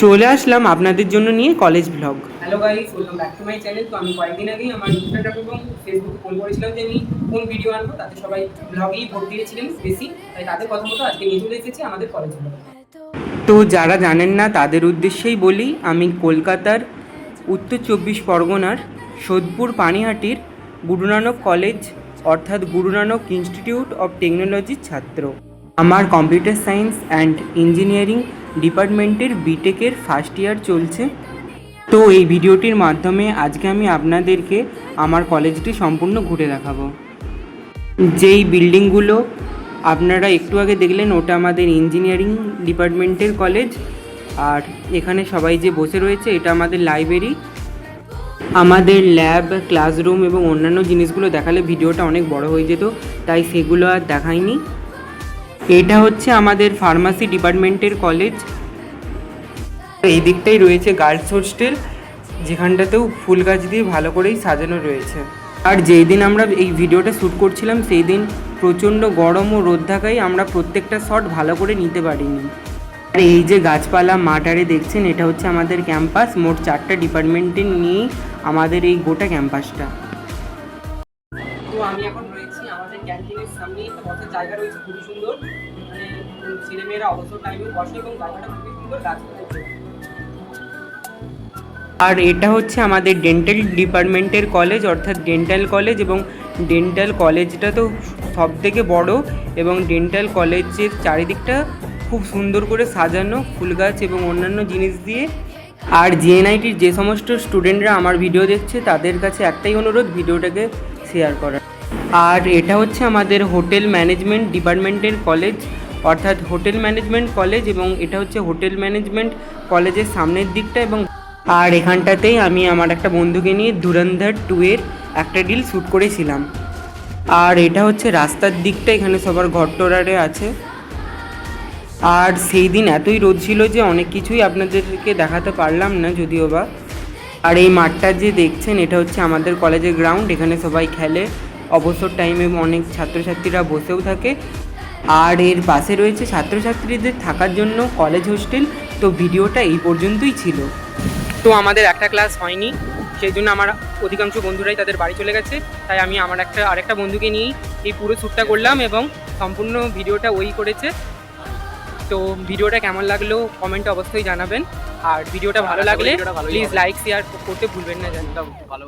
চলে আসলাম আপনাদের জন্য নিয়ে college blog. Hello guys, welcome back to my channel. তো আমি কয়েকদিন আগেই আমার ইনস্টাগ্রাম এবং ফেসবুকে পোল করেছিলাম যে আমি কোন ভিডিও আনবো, তাতে সবাই ব্লগেই ভোট দিয়েছিলেন বেশি। তাই তাদের কথা মতো আজকে নিয়ে চলে এসেছি আমাদের কলেজ ব্লগ। তো যারা জানেন না তাদের উদ্দেশ্যেই বলি, আমি কলকাতার উত্তর 24 পরগনার সোদপুর পানিহাটির গুরু নানক কলেজ অর্থাৎ গুরু নানক ইনস্টিটিউট অফ টেকনোলজির ছাত্র। আমার কম্পিউটার সায়েন্স অ্যান্ড ইঞ্জিনিয়ারিং ডিপার্টমেন্টের বিটেকের ফার্স্ট ইয়ার চলছে। তো এই ভিডিওটির মাধ্যমে আজকে আমি আপনাদেরকে আমার কলেজটি সম্পূর্ণ ঘুরে দেখাবো। যেই বিল্ডিংগুলো আপনারা একটু আগে দেখলেন ওটা আমাদের ইঞ্জিনিয়ারিং ডিপার্টমেন্টের কলেজ। আর এখানে সবাই যে বসে রয়েছে এটা আমাদের লাইব্রেরি। আমাদের ল্যাব, ক্লাসরুম এবং অন্যান্য জিনিসগুলো দেখালে ভিডিওটা অনেক বড় হয়ে যেত, তাই সেগুলো আর দেখাইনি। এটা হচ্ছে আমাদের ফার্মাসি ডিপার্টমেন্টের কলেজ। এই দিকটাই রয়েছে গার্লস হোস্টেল, যেখানটাতেও ফুল গাছ দিয়ে ভালো করেই সাজানো রয়েছে। আর যেই দিন আমরা এই ভিডিওটা শ্যুট করছিলাম সেই দিন প্রচণ্ড গরম ও রোদ থাকায় আমরা প্রত্যেকটা শট ভালো করে নিতে পারিনি। আর এই যে গাছপালা মাঠ আরে দেখছেন, এটা হচ্ছে আমাদের ক্যাম্পাস। মোট 4টা ডিপার্টমেন্টের নিয়েই আমাদের এই গোটা ক্যাম্পাসটা। তো আমি এখন রয়েছি আমাদের ক্যান্টিনের সামনেই। একটা বসার জায়গা রয়েছে খুবই সুন্দর, মানে ছেলেমেয়েরা অবসর টাইমে বসে এবং জায়গাটা খুবই সুন্দর, গাছপালা। আর এটা হচ্ছে আমাদের ডেন্টাল ডিপার্টমেন্টের কলেজ অর্থাৎ ডেন্টাল কলেজ, এবং ডেন্টাল কলেজটা তো সব থেকে বড়, এবং ডেন্টাল কলেজের চারিদিকটা খুব সুন্দর করে সাজানো ফুল গাছ এবং অন্যান্য জিনিস দিয়ে। আর জিএনআইটির যে সমস্ত স্টুডেন্টরা আমার ভিডিও দেখছে তাদের কাছে একটাই অনুরোধ, ভিডিওটাকে শেয়ার করার। আর এটা হচ্ছে আমাদের হোটেল ম্যানেজমেন্ট ডিপার্টমেন্টের কলেজ অর্থাৎ হোটেল ম্যানেজমেন্ট কলেজ, এবং এটা হচ্ছে হোটেল ম্যানেজমেন্ট কলেজের সামনের দিকটা। এবং আর এখানটাতেই আমি আমার একটা বন্ধুকে নিয়ে ধুরন্ধর 2 এর একটা রিল শ্যুট করেছিলাম। আর এটা হচ্ছে রাস্তার দিকটা, এখানে সবার ঘরটোরারে আছে। আর সেই দিন এতই রোদ ছিল যে অনেক কিছুই আপনাদেরকে দেখাতে পারলাম না যদিও বা। আর এই মাঠটা যে দেখছেন এটা হচ্ছে আমাদের কলেজের গ্রাউন্ড, এখানে সবাই খেলে। অবসর টাইমে অনেক ছাত্রছাত্রীরা বসেও থাকে। আর এর পাশে রয়েছে ছাত্রছাত্রীদের থাকার জন্য কলেজ হোস্টেল। তো ভিডিওটা এই পর্যন্তই ছিল। তো আমাদের একটা ক্লাস হয়নি, সেই জন্য আমার অধিকাংশ বন্ধুরাই তাদের বাড়ি চলে গেছে। তাই আমি আমার আরেকটা বন্ধুকে নিয়েই এই পুরো শ্যুটটা করলাম, এবং সম্পূর্ণ ভিডিওটা ওই করেছে। তো ভিডিওটা কেমন লাগলো কমেন্টে অবশ্যই জানাবেন। আর ভিডিওটা ভালো লাগলে প্লিজ লাইক শেয়ার করতে ভুলবেন না, জানতাম ভালো।